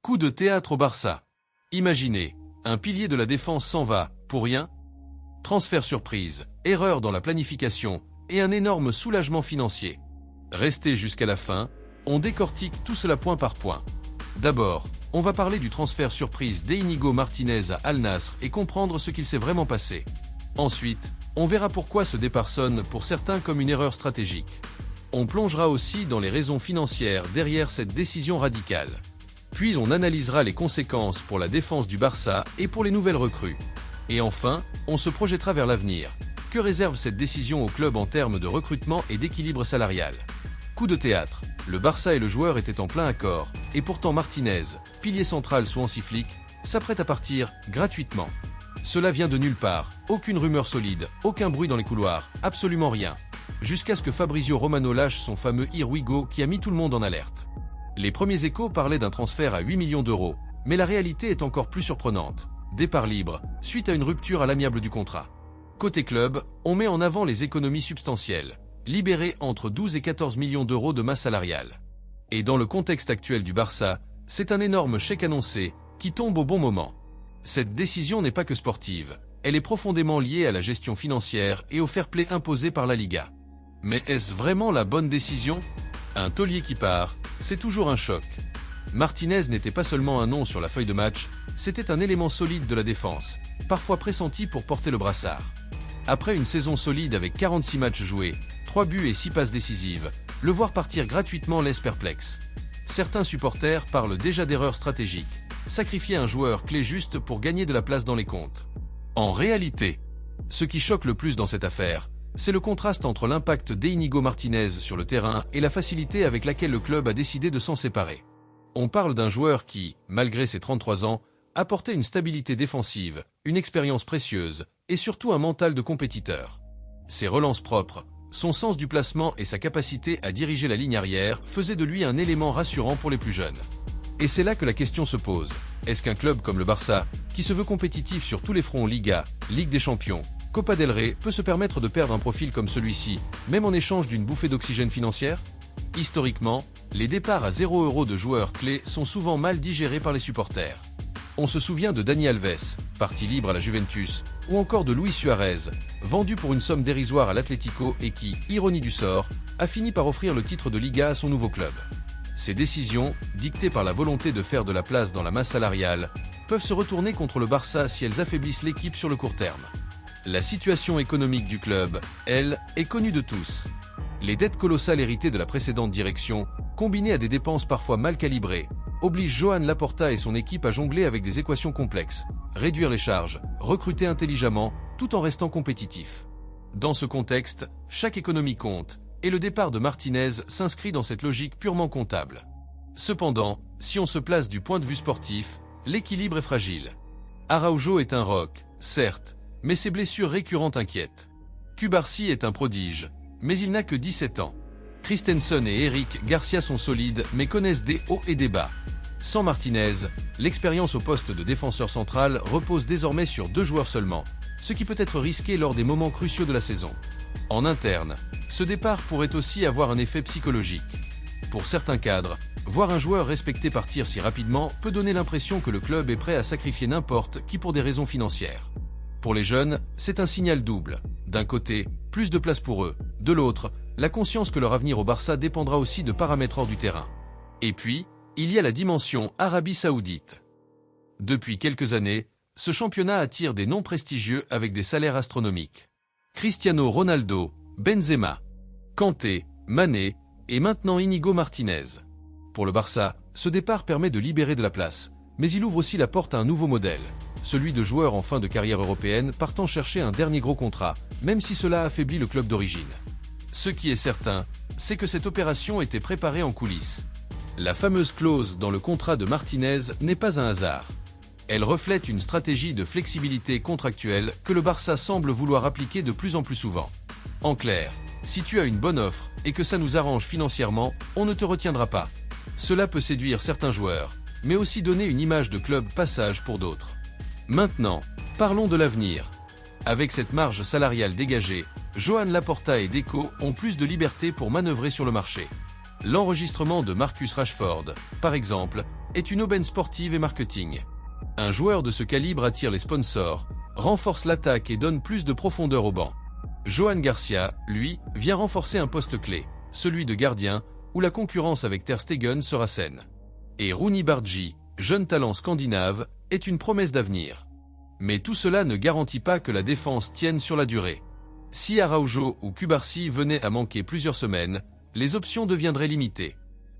Coup de théâtre au Barça. Imaginez, un pilier de la défense s'en va, pour rien? Transfert surprise, erreur dans la planification et un énorme soulagement financier. Restez jusqu'à la fin, on décortique tout cela point par point. D'abord, on va parler du transfert surprise d'Íñigo Martínez à Al Nassr et comprendre ce qu'il s'est vraiment passé. Ensuite, on verra pourquoi ce départ sonne pour certains comme une erreur stratégique. On plongera aussi dans les raisons financières derrière cette décision radicale. Puis on analysera les conséquences pour la défense du Barça et pour les nouvelles recrues. Et enfin, on se projettera vers l'avenir. Que réserve cette décision au club en termes de recrutement et d'équilibre salarial? Coup de théâtre, le Barça et le joueur étaient en plein accord, et pourtant Martínez, pilier central sous Hansi Flick, s'apprête à partir gratuitement. Cela vient de nulle part, aucune rumeur solide, aucun bruit dans les couloirs, absolument rien. Jusqu'à ce que Fabrizio Romano lâche son fameux Here we go qui a mis tout le monde en alerte. Les premiers échos parlaient d'un transfert à 8 millions d'euros, mais la réalité est encore plus surprenante. Départ libre, suite à une rupture à l'amiable du contrat. Côté club, on met en avant les économies substantielles, libérées entre 12 et 14 millions d'euros de masse salariale. Et dans le contexte actuel du Barça, c'est un énorme chèque annoncé, qui tombe au bon moment. Cette décision n'est pas que sportive, elle est profondément liée à la gestion financière et au fair play imposé par la Liga. Mais est-ce vraiment la bonne décision? Un taulier qui part, c'est toujours un choc. Martínez n'était pas seulement un nom sur la feuille de match, c'était un élément solide de la défense, parfois pressenti pour porter le brassard. Après une saison solide avec 46 matchs joués, 3 buts et 6 passes décisives, le voir partir gratuitement laisse perplexe. Certains supporters parlent déjà d'erreur stratégique, sacrifier un joueur clé juste pour gagner de la place dans les comptes. En réalité, ce qui choque le plus dans cette affaire, c'est le contraste entre l'impact d'Íñigo Martínez sur le terrain et la facilité avec laquelle le club a décidé de s'en séparer. On parle d'un joueur qui, malgré ses 33 ans, apportait une stabilité défensive, une expérience précieuse et surtout un mental de compétiteur. Ses relances propres, son sens du placement et sa capacité à diriger la ligne arrière faisaient de lui un élément rassurant pour les plus jeunes. Et c'est là que la question se pose. Est-ce qu'un club comme le Barça, qui se veut compétitif sur tous les fronts Liga, Ligue des Champions, Copa del Rey, peut se permettre de perdre un profil comme celui-ci, même en échange d'une bouffée d'oxygène financière? Historiquement, les départs à 0 € de joueurs clés sont souvent mal digérés par les supporters. On se souvient de Dani Alves, parti libre à la Juventus, ou encore de Luis Suarez, vendu pour une somme dérisoire à l'Atlético et qui, ironie du sort, a fini par offrir le titre de Liga à son nouveau club. Ces décisions, dictées par la volonté de faire de la place dans la masse salariale, peuvent se retourner contre le Barça si elles affaiblissent l'équipe sur le court terme. La situation économique du club, elle, est connue de tous. Les dettes colossales héritées de la précédente direction, combinées à des dépenses parfois mal calibrées, obligent Joan Laporta et son équipe à jongler avec des équations complexes, réduire les charges, recruter intelligemment, tout en restant compétitif. Dans ce contexte, chaque économie compte, et le départ de Martínez s'inscrit dans cette logique purement comptable. Cependant, si on se place du point de vue sportif, l'équilibre est fragile. Araujo est un roc, certes, mais ses blessures récurrentes inquiètent. Cubarsí est un prodige, mais il n'a que 17 ans. Christensen et Eric Garcia sont solides, mais connaissent des hauts et des bas. Sans Martínez, l'expérience au poste de défenseur central repose désormais sur 2 joueurs seulement, ce qui peut être risqué lors des moments cruciaux de la saison. En interne, ce départ pourrait aussi avoir un effet psychologique. Pour certains cadres, voir un joueur respecté partir si rapidement peut donner l'impression que le club est prêt à sacrifier n'importe qui pour des raisons financières. Pour les jeunes, c'est un signal double. D'un côté, plus de place pour eux. De l'autre, la conscience que leur avenir au Barça dépendra aussi de paramètres hors du terrain. Et puis, il y a la dimension Arabie Saoudite. Depuis quelques années, ce championnat attire des noms prestigieux avec des salaires astronomiques. Cristiano Ronaldo, Benzema, Kanté, Mané et maintenant Íñigo Martínez. Pour le Barça, ce départ permet de libérer de la place, mais il ouvre aussi la porte à un nouveau modèle. Celui de joueurs en fin de carrière européenne partant chercher un dernier gros contrat, même si cela affaiblit le club d'origine. Ce qui est certain, c'est que cette opération était préparée en coulisses. La fameuse clause dans le contrat de Martínez n'est pas un hasard. Elle reflète une stratégie de flexibilité contractuelle que le Barça semble vouloir appliquer de plus en plus souvent. En clair, si tu as une bonne offre et que ça nous arrange financièrement, on ne te retiendra pas. Cela peut séduire certains joueurs, mais aussi donner une image de club passage pour d'autres. Maintenant, parlons de l'avenir. Avec cette marge salariale dégagée, Joan Laporta et Deco ont plus de liberté pour manœuvrer sur le marché. L'enregistrement de Marcus Rashford, par exemple, est une aubaine sportive et marketing. Un joueur de ce calibre attire les sponsors, renforce l'attaque et donne plus de profondeur au banc. Johan Garcia, lui, vient renforcer un poste clé, celui de gardien, où la concurrence avec Ter Stegen sera saine. Et Rooney Bardghji, jeune talent scandinave, est une promesse d'avenir. Mais tout cela ne garantit pas que la défense tienne sur la durée. Si Araujo ou Cubarsí venaient à manquer plusieurs semaines, les options deviendraient limitées.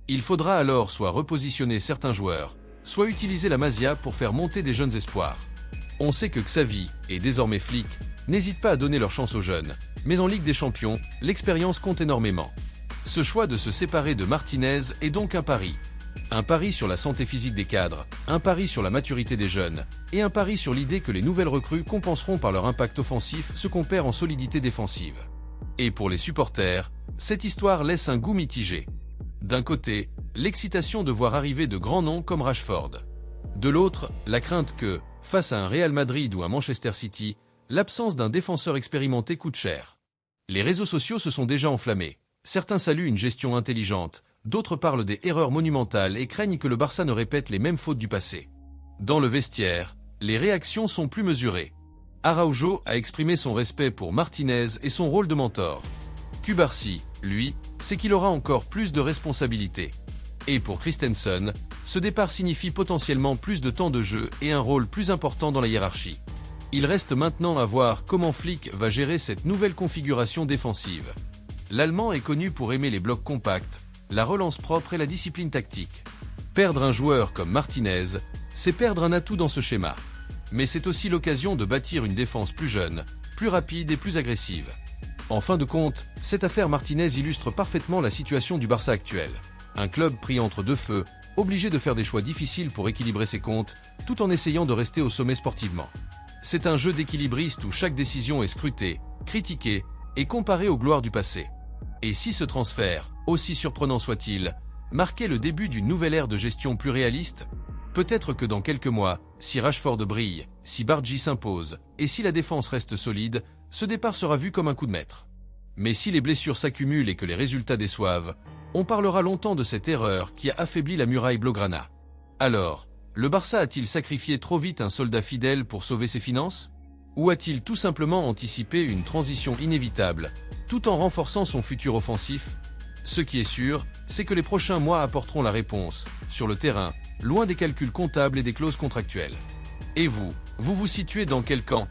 Il faudra alors soit repositionner certains joueurs, soit utiliser la Masia pour faire monter des jeunes espoirs. On sait que Xavi, et désormais Flick, n'hésitent pas à donner leur chance aux jeunes, mais en Ligue des Champions, l'expérience compte énormément. Ce choix de se séparer de Martinez est donc un pari. Un pari sur la santé physique des cadres, un pari sur la maturité des jeunes, et un pari sur l'idée que les nouvelles recrues compenseront par leur impact offensif ce qu'on perd en solidité défensive. Et pour les supporters, cette histoire laisse un goût mitigé. D'un côté, l'excitation de voir arriver de grands noms comme Rashford. De l'autre, la crainte que, face à un Real Madrid ou un Manchester City, l'absence d'un défenseur expérimenté coûte cher. Les réseaux sociaux se sont déjà enflammés. Certains saluent une gestion intelligente, d'autres parlent des erreurs monumentales et craignent que le Barça ne répète les mêmes fautes du passé. Dans le vestiaire, les réactions sont plus mesurées. Araujo a exprimé son respect pour Martinez et son rôle de mentor. Cubarsí, lui, sait qu'il aura encore plus de responsabilités. Et pour Christensen, ce départ signifie potentiellement plus de temps de jeu et un rôle plus important dans la hiérarchie. Il reste maintenant à voir comment Flick va gérer cette nouvelle configuration défensive. L'Allemand est connu pour aimer les blocs compacts, la relance propre et la discipline tactique. Perdre un joueur comme Martinez, c'est perdre un atout dans ce schéma. Mais c'est aussi l'occasion de bâtir une défense plus jeune, plus rapide et plus agressive. En fin de compte, cette affaire Martinez illustre parfaitement la situation du Barça actuel. Un club pris entre deux feux, obligé de faire des choix difficiles pour équilibrer ses comptes, tout en essayant de rester au sommet sportivement. C'est un jeu d'équilibriste où chaque décision est scrutée, critiquée et comparée aux gloires du passé. Et si ce transfert, aussi surprenant soit-il, marquait le début d'une nouvelle ère de gestion plus réaliste, peut-être que dans quelques mois, si Rashford brille, si Bardghji s'impose, et si la défense reste solide, ce départ sera vu comme un coup de maître. Mais si les blessures s'accumulent et que les résultats déçoivent, on parlera longtemps de cette erreur qui a affaibli la muraille blaugrana. Alors, le Barça a-t-il sacrifié trop vite un soldat fidèle pour sauver ses finances ? Ou a-t-il tout simplement anticipé une transition inévitable, tout en renforçant son futur offensif ? Ce qui est sûr, c'est que les prochains mois apporteront la réponse, sur le terrain, loin des calculs comptables et des clauses contractuelles. Et vous vous situez dans quel camp ?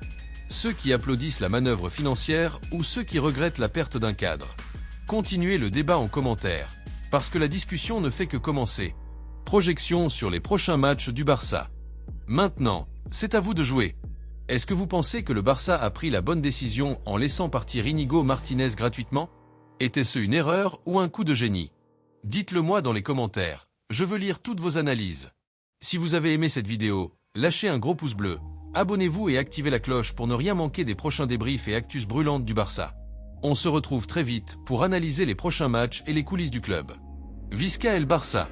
Ceux qui applaudissent la manœuvre financière ou ceux qui regrettent la perte d'un cadre ? Continuez le débat en commentaire, parce que la discussion ne fait que commencer. Projection sur les prochains matchs du Barça. Maintenant, c'est à vous de jouer. Est-ce que vous pensez que le Barça a pris la bonne décision en laissant partir Íñigo Martínez gratuitement ? Était-ce une erreur ou un coup de génie ? Dites-le moi dans les commentaires, je veux lire toutes vos analyses. Si vous avez aimé cette vidéo, lâchez un gros pouce bleu, abonnez-vous et activez la cloche pour ne rien manquer des prochains débriefs et actus brûlantes du Barça. On se retrouve très vite pour analyser les prochains matchs et les coulisses du club. Visca el Barça!